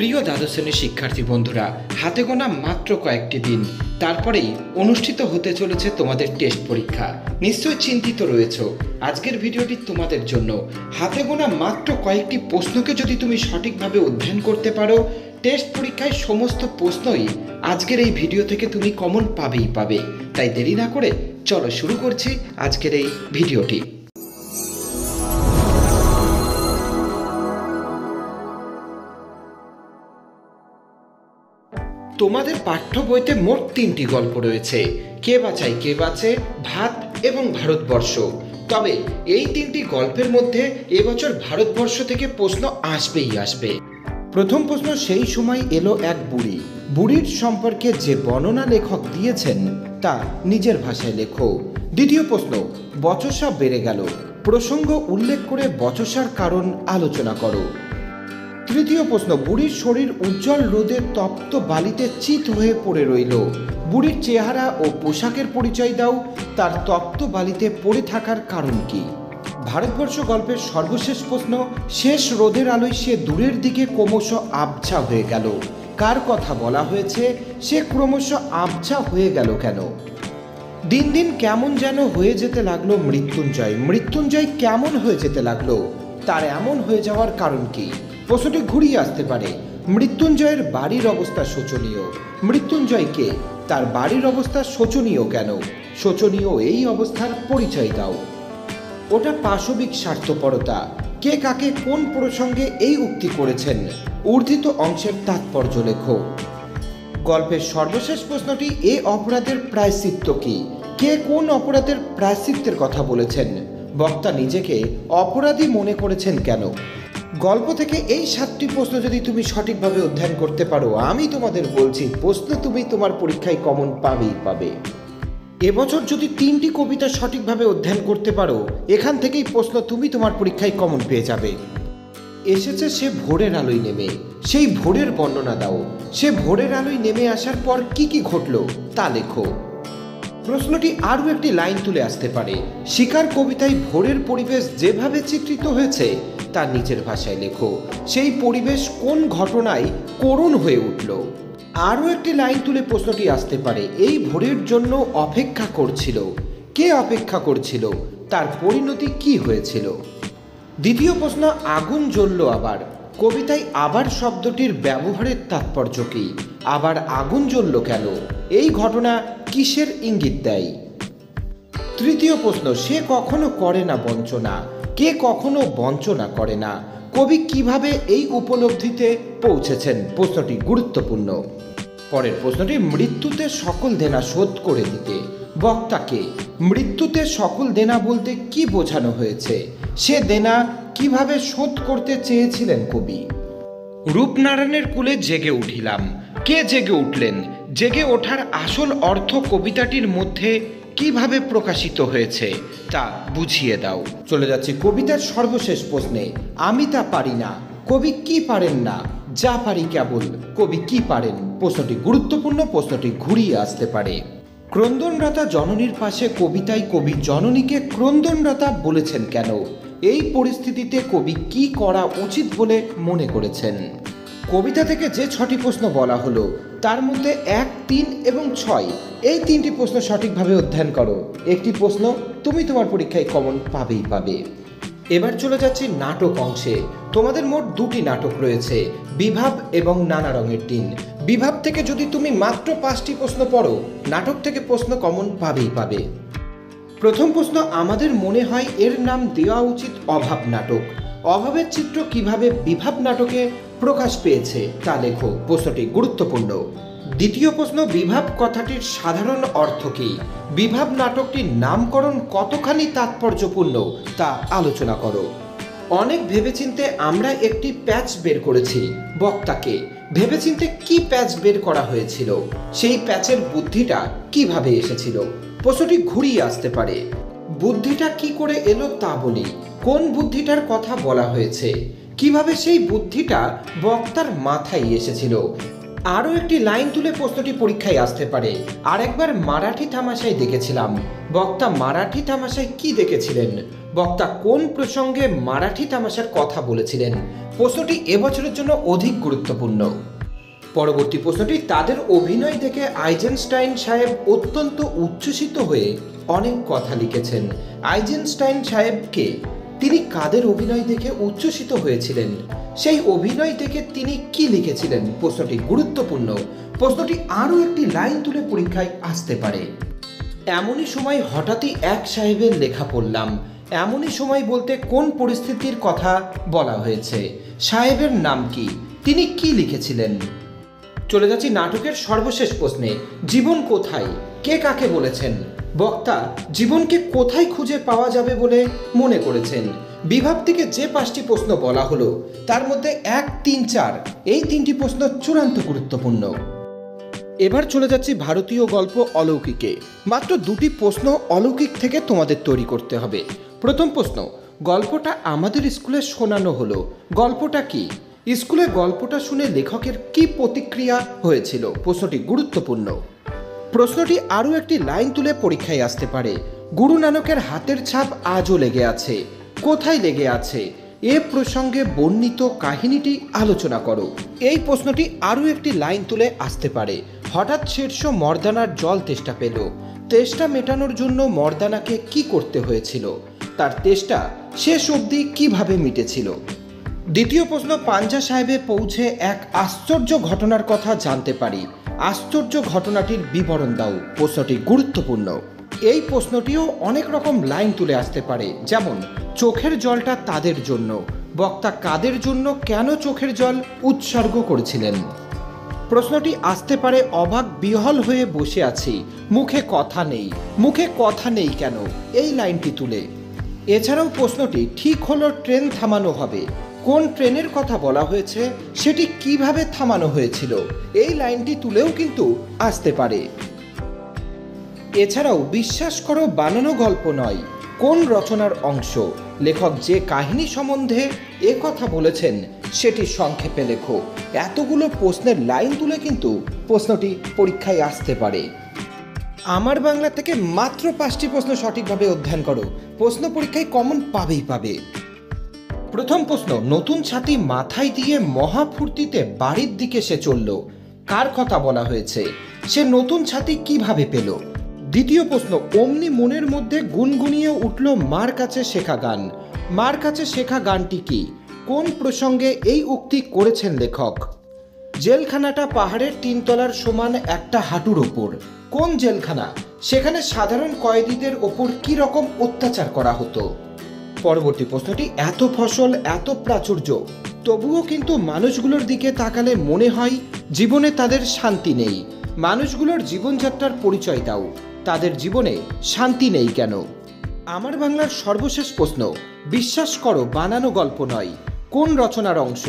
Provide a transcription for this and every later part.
প্রিয় দ্বাদশ শ্রেণীর শিক্ষার্থী বন্ধুরা, হাতে গোনা মাত্র কয়েকটি দিন, তারপরেই অনুষ্ঠিত হতে চলেছে তোমাদের টেস্ট পরীক্ষা। নিশ্চয়ই চিন্তিত রয়েছো। আজকের ভিডিওটি তোমাদের জন্য। হাতে গোনা মাত্র কয়েকটি প্রশ্নকে যদি তুমি সঠিকভাবে অধ্যয়ন করতে পারো, টেস্ট পরীক্ষায় সমস্ত প্রশ্নই আজকের এই ভিডিও থেকে তুমি কমন পাবেই পাবে। তাই দেরি না করে চলো শুরু করছি আজকের এই ভিডিওটি। তোমাদের পাঠ্য বইতে মোট 3টি গল্প রয়েছে, কে বাঁচায় কে বাঁচে, ভাত এবং ভারতবর্ষ। তবে এই 3টি গল্পের মধ্যে এবছর ভারতবর্ষ থেকে প্রশ্ন আসবেই আসবে। প্রথম প্রশ্ন, সেই সময় এলো এক বুড়ির সম্পর্কে যে বর্ণনা লেখক দিয়েছেন তা নিজের ভাষায় লেখো। দ্বিতীয় প্রশ্ন, বচসা বেড়ে গেল, প্রসঙ্গ উল্লেখ করে বচসার কারণ আলোচনা করো। তৃতীয় প্রশ্ন, বুড়ির শরীর উজ্জ্বল রোদে তপ্ত বালিতে চিত হয়ে পড়ে রইল, বুড়ির চেহারা ও পোশাকের পরিচয় দাও, তার তপ্ত বালিতে পড়ে থাকার কারণ কি? ভারতবর্ষ গল্পের সর্বশেষ প্রশ্ন, শেষ রোদের আলোয় সে দূরের দিকে ক্রমশ আবছা হয়ে গেল, কার কথা বলা হয়েছে? সে ক্রমশ আবছা হয়ে গেল কেন? দিন দিন কেমন যেন হয়ে যেতে লাগলো মৃত্যুঞ্জয় কেমন হয়ে যেতে লাগলো, তার এমন হয়ে যাওয়ার কারণ কি? প্রশ্নটি ঘুরিয়ে আসতে পারে, মৃত্যুঞ্জয়ের বাড়ির অবস্থা শোচনীয়, মৃত্যুঞ্জয়কে তার বাড়ির অবস্থা শোচনীয় কেন? শোচনীয় এই অবস্থার পরিচয় দাও। ওটা পাশবিক স্বার্থপরতা, কে কাকে কোন প্রসঙ্গে এই উক্তি করেছেন? ঊর্ধ্বিত অংশের তাৎপর্য লেখো। গল্পের সর্বশেষ প্রশ্নটি, এ অপরাধের প্রায়শ্চিত্ত কি? কে কোন অপরাধের প্রায়শ্চিত্তের কথা বলেছেন? বক্তা নিজেকে অপরাধী মনে করেছেন কেন? গল্প থেকে এই 7টি প্রশ্ন যদি তুমি সঠিকভাবে অধ্যয়ন করতে পারো, আমি তোমাদের বলছি প্রশ্ন তুমি তোমার পরীক্ষায় কমন পাবেই পাবে। এবছর যদি 3টি কবিতা সঠিকভাবে অধ্যয়ন করতে পারো, এখান থেকেই প্রশ্ন তুমি তোমার পরীক্ষায় কমন পেয়ে যাবে। এসেছে সে ভোরের আলোয় নেমে, সেই ভোরের বর্ণনা দাও। সে ভোরের আলোয় নেমে আসার পর কি কি ঘটলো তা লেখো। প্রশ্নটি আরও একটি লাইন তুলে আসতে পারে, শিকার কবিতায় ভোরের পরিবেশ যেভাবে চিত্রিত হয়েছে তা নিজের ভাষায় লেখো। সেই পরিবেশ কোন ঘটনায় করুণ হয়ে উঠল? আরও একটি লাইন তুলে প্রশ্নটি আসতে পারে, এই ভোরের জন্য অপেক্ষা করছিল, কে অপেক্ষা করছিল, তার পরিণতি কি হয়েছিল? দ্বিতীয় প্রশ্ন, আগুন জ্বলল আবার, কবিতায় আবার শব্দটির ব্যবহারের তাৎপর্য কি? আবার আগুন জ্বলল কেন? এই ঘটনা কিসের ইঙ্গিত দেয়? তৃতীয় প্রশ্ন, সে কখনো করে না বঞ্চনা, কে কখনো বঞ্চনা করে না? কবি কিভাবে এই উপলব্ধিতে পৌঁছেছেন? প্রশ্নটি গুরুত্বপূর্ণ। পরের প্রশ্নটি, মৃত্যুতে সকল দেনা শোধ করে দিতে, বক্তাকে মৃত্যুতে সকল দেনা বলতে কি বোঝানো হয়েছে? সে দেনা কিভাবে শোধ করতে চেয়েছিলেন কবি? রূপনারায়ণের কুলে জেগে উঠিলাম, কে জেগে উঠলেন? জেগে ওঠার আসল অর্থ কবিতাটির মধ্যে কিভাবে প্রকাশিত হয়েছে তা বুঝিয়ে দাও। চলে যাচ্ছি কবিতার সর্বশেষ প্রশ্নে, আমি তা পারি না, কবি কি পারেন না? যা পারি কেবল, কবি কি পারেন? প্রশ্নটি গুরুত্বপূর্ণ, প্রশ্নটি ঘুরিয়ে আসতে পারে। ক্রন্দনরতা জননীর পাশে কবিতায় কবি জননীকে ক্রন্দনরতা বলেছেন কেন? এই পরিস্থিতিতে কবি কি করা উচিত বলে মনে করেছেন? কবিতা থেকে যে 6টি প্রশ্ন বলা হলো তার মধ্যে 1, 3 এবং 6 এই 3টি প্রশ্ন সঠিকভাবে অধ্যয়ন করো, একটি প্রশ্ন তুমি তোমার পরীক্ষায় কমন পাবেই পাবে। এবার চলে যাচ্ছি নাটক অংশে। তোমাদের মোট 2টি নাটক রয়েছে, বিভাব এবং নানা রঙের দিন। বিভাব থেকে যদি তুমি মাত্র 5টি প্রশ্ন পড়ো, নাটক থেকে প্রশ্ন কমন পাবেই পাবে। প্রথম প্রশ্ন, আমাদের মনে হয় এর নাম দেওয়া উচিত অভাব নাটক। অভাবের চিত্র কিভাবে বিভাব নাটকে প্রকাশ পেয়েছে তা লেখো। প্রশ্নটি গুরুত্বপূর্ণ। দ্বিতীয় প্রশ্ন, বিভাব কথাটির সাধারণ অর্থ কী? বিভাব নাটকটির নামকরণ কতখানি তাৎপর্যপূর্ণ তা আলোচনা করো। অনেক ভেবেচিন্তে আমরা একটি প্যাচ বের করেছি, বক্তাকে ভেবেচিন্তে কি প্যাচ বের করা হয়েছিল? সেই প্যাচের বুদ্ধিটা কিভাবে এসেছিল? প্রশ্নটি ঘুরিয়ে আসতে পারে, বুদ্ধিটা কি করে এলো তা বলি, কোন বুদ্ধিটার কথা বলা হয়েছে, কিভাবে সেই বুদ্ধিটা বক্তার মাথায় এসেছিল? আরও একটি লাইন তুলে প্রশ্নটি পরীক্ষায় আসতে পারে, আর একবার মারাঠি তামাশায় দেখেছিলাম, বক্তা মারাঠি তামাশায় কি দেখেছিলেন? বক্তা কোন প্রসঙ্গে মারাঠি তামাশার কথা বলেছিলেন? প্রশ্নটি এবছরের জন্য অধিক গুরুত্বপূর্ণ। পরবর্তী প্রশ্নটি, তাদের অভিনয় দেখে আইজেনস্টাইন সাহেব অত্যন্ত উচ্ছ্বসিত হয়ে অনেক কথা লিখেছেন। আইজেনস্টাইন সাহেবকে তিনি কাদের অভিনয় দেখে উচ্ছ্বসিত হয়েছিলেন? সেই অভিনয় দেখে তিনি কি লিখেছিলেন? প্রশ্নটি গুরুত্বপূর্ণ। প্রশ্নটি আরও একটি লাইন তুলে পরীক্ষায় আসতে পারে। এমনই সময় হঠাৎই এক সাহেবের লেখা পড়লাম। এমনই সময় বলতে কোন পরিস্থিতির কথা বলা হয়েছে? সাহেবের নাম কি? তিনি কি লিখেছিলেন? চলে যাচ্ছি নাটকের সর্বশেষ প্রশ্নে। জীবন কোথায়? কে কাকে বলেছেন? বক্তা জীবনকে কোথায় খুঁজে পাওয়া যাবে বলে মনে করেছেন? বিভাগ থেকে যে 5টি প্রশ্ন বলা হলো তার মধ্যে 1, 3, 4 এই 3টি প্রশ্ন চূড়ান্ত গুরুত্বপূর্ণ। এবার চলে যাচ্ছি ভারতীয় গল্প অলৌকিকে। মাত্র 2টি প্রশ্ন অলৌকিক থেকে তোমাদের তৈরি করতে হবে। প্রথম প্রশ্ন, গল্পটা আমাদের স্কুলে শোনানো হলো, গল্পটা কি? স্কুলে গল্পটা শুনে লেখকের কি প্রতিক্রিয়া হয়েছিল? প্রশ্নটি গুরুত্বপূর্ণ। প্রশ্নটি আরও একটি লাইন তুলে পরীক্ষায় আসতে পারে। গুরু নানকের হাতের ছাপ আজও লেগে আছে। কোথায় লেগে আছে? এ প্রসঙ্গে বর্ণিত কাহিনীটি আলোচনা করো। এই প্রশ্নটি আরও একটি লাইন তুলে আসতে পারে। হঠাৎ শীর্ষ মর্দানার জল তেষ্টা পেল। তেষ্টা মেটানোর জন্য মর্দানাকে কি করতে হয়েছিল? তার তেষ্টা শেষ অবধি কিভাবে মিটেছিল? দ্বিতীয় প্রশ্ন, পাঞ্জা সাহেবে পৌঁছে এক আশ্চর্য ঘটনার কথা জানতে পারি। আশ্চর্য ঘটনাটির বিবরণ দাও। প্রশ্নটি গুরুত্বপূর্ণ। এই প্রশ্নটিও অনেক রকম লাইন তুলে আসতে পারে, যেমন চোখের জলটা তাদের জন্য। বক্তা কাদের জন্য, কেন চোখের জল উৎসর্গ করেছিলেন? প্রশ্নটি আসতে পারে অবাক বিহল হয়ে বসে আছি, মুখে কথা নেই। মুখে কথা নেই কেন? এই লাইনটি তুলে। এছাড়াও প্রশ্নটি ঠিক হলো ট্রেন থামানো হবে। কোন ট্রেনের কথা বলা হয়েছে? সেটি কিভাবে থামানো হয়েছিল? এই লাইনটি তুলেও কিন্তু আসতে পারে। এছাড়াও বিশ্বাস করো বানানো গল্প নয়, কোন রচনার অংশ? লেখক যে কাহিনী সম্বন্ধে কথা বলেছেন সেটি সংক্ষেপে লেখো। এতগুলো প্রশ্নের লাইন তুলে কিন্তু প্রশ্নটি পরীক্ষায় আসতে পারে। আমার বাংলা থেকে মাত্র 5টি প্রশ্ন সঠিকভাবে অধ্যয়ন করো, প্রশ্ন পরীক্ষায় কমন পাবেই পাবে। প্রথম প্রশ্ন, নতুন ছাতি মাথায় দিয়ে মহাফুর্তিতে বাড়ির দিকে সে চলল। কার কথা বলা হয়েছে? সে নতুন ছাতি কিভাবে পেল? দ্বিতীয় প্রশ্ন, অমনি মনের মধ্যে গুনগুনিয়ে উঠল মার কাছে শেখা গান। মার কাছে শেখা গানটি কি? কোন প্রসঙ্গে এই উক্তি করেছেন লেখক? জেলখানাটা পাহাড়ের 3 তলার সমান একটা হাঁটুর ওপর। কোন জেলখানা? সেখানে সাধারণ কয়েদিদের ওপর কি রকম অত্যাচার করা হতো? পরবর্তী প্রশ্নটি, এত ফসল, এত প্রাচুর্য, তবুও কিন্তু মানুষগুলোর দিকে তাকালে মনে হয় জীবনে তাদের শান্তি নেই। মানুষগুলোর জীবনযাত্রার পরিচয় দাও। তাদের জীবনে শান্তি নেই কেন? আমার বাংলার সর্বশেষ প্রশ্ন, বিশ্বাস করো বানানো গল্প নয়, কোন রচনার অংশ?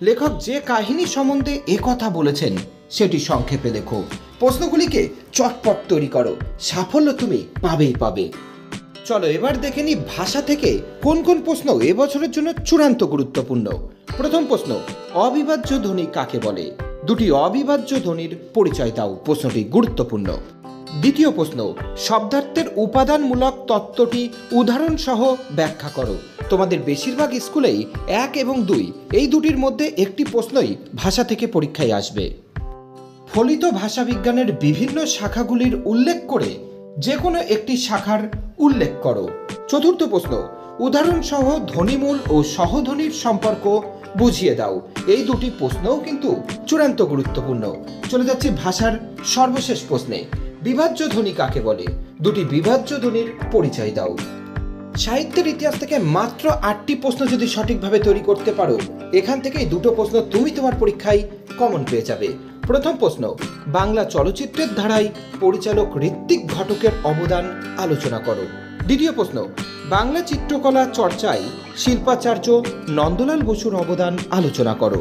লেখক যে কাহিনী সম্বন্ধে কথা বলেছেন সেটি সংক্ষেপে লেখো। প্রশ্নগুলিকে চটপট তৈরি করো, সাফল্য তুমি পাবেই পাবে। চলো এবার দেখে নি ভাষা থেকে কোন কোন প্রশ্ন এবছরের জন্য চূড়ান্ত গুরুত্বপূর্ণ। প্রথম প্রশ্ন, অবিভাজ্য ধ্বনি কাকে বলে? 2টি অবিভাজ্য ধ্বনির পরিচয় দাও। প্রশ্নটি গুরুত্বপূর্ণ। দ্বিতীয় প্রশ্ন, শব্দার্থের উপাদানমূলক তত্ত্বটি উদাহরণ সহ ব্যাখ্যা করো। তোমাদের বেশিরভাগ স্কুলেই 1 এবং 2 এই দুটির মধ্যে একটি প্রশ্নই ভাষা থেকে পরীক্ষায় আসবে। ফলিত ভাষাবিজ্ঞানের বিভিন্ন শাখাগুলির উল্লেখ করে যে কোনো একটি শাখার উল্লেখ করো। চতুর্থ প্রশ্ন, উদাহরণ সহ ধ্বনিমূল ও সহধ্বনির সম্পর্ক বুঝিয়ে দাও। এই দুটি প্রশ্নও কিন্তু চূড়ান্ত গুরুত্বপূর্ণ। চলে যাচ্ছি ভাষার সর্বশেষ প্রশ্নে, বিভাজ্য ধ্বনি কাকে বলে? 2টি বিভাজ্য ধ্বনির পরিচয় দাও। সাহিত্যের ইতিহাস থেকে মাত্র 8টি প্রশ্ন যদি সঠিকভাবে তৈরি করতে পারো, এখান থেকেই 2টো প্রশ্ন তুমি তোমার পরীক্ষায় কমন পেয়ে যাবে। প্রথম প্রশ্ন, বাংলা চলচ্চিত্রের ধারায় পরিচালক ঋত্বিক ঘটকের অবদান আলোচনা করো। দ্বিতীয় প্রশ্ন, বাংলা চিত্রকলা চর্চায় শিল্পাচার্য নন্দলাল বসুর অবদান আলোচনা করো।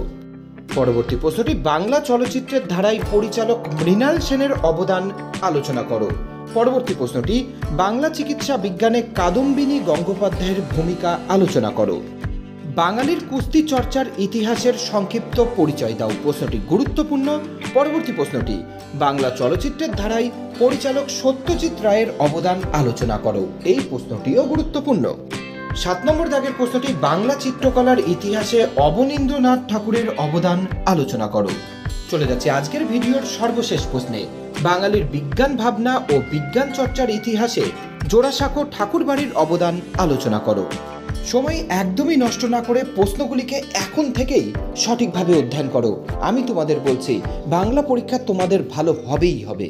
পরবর্তী প্রশ্নটি, বাংলা চলচ্চিত্রের ধারায় পরিচালক মৃণাল সেনের অবদান আলোচনা করো। পরবর্তী প্রশ্নটি, বাংলা চিকিৎসা বিজ্ঞানে কাদম্বিনী গঙ্গোপাধ্যায়ের ভূমিকা আলোচনা করো। বাঙালির কুস্তি চর্চার ইতিহাসের সংক্ষিপ্ত পরিচয় দাও। প্রশ্নটি গুরুত্বপূর্ণ। পরবর্তী প্রশ্নটি, বাংলা চলচ্চিত্রের ধারায় পরিচালক সত্যজিৎ রায়ের অবদান আলোচনা করো। এই প্রশ্নটিও গুরুত্বপূর্ণ। 7 নম্বর দাগের প্রশ্নটি, বাংলা চিত্রকলার ইতিহাসে অবনীন্দ্রনাথ ঠাকুরের অবদান আলোচনা করো। চলে যাচ্ছে আজকের ভিডিওর সর্বশেষ প্রশ্নে, বাঙালির বিজ্ঞান ভাবনা ও বিজ্ঞান চর্চার ইতিহাসে জোড়াসাঁকো ঠাকুরবাড়ির অবদান আলোচনা করো। সময় একদমই নষ্ট না করে প্রশ্নগুলিকে এখন থেকেই সঠিকভাবে অধ্যয়ন করো। আমি তোমাদের বলছি, বাংলা পরীক্ষা তোমাদের ভালো হবেই হবে।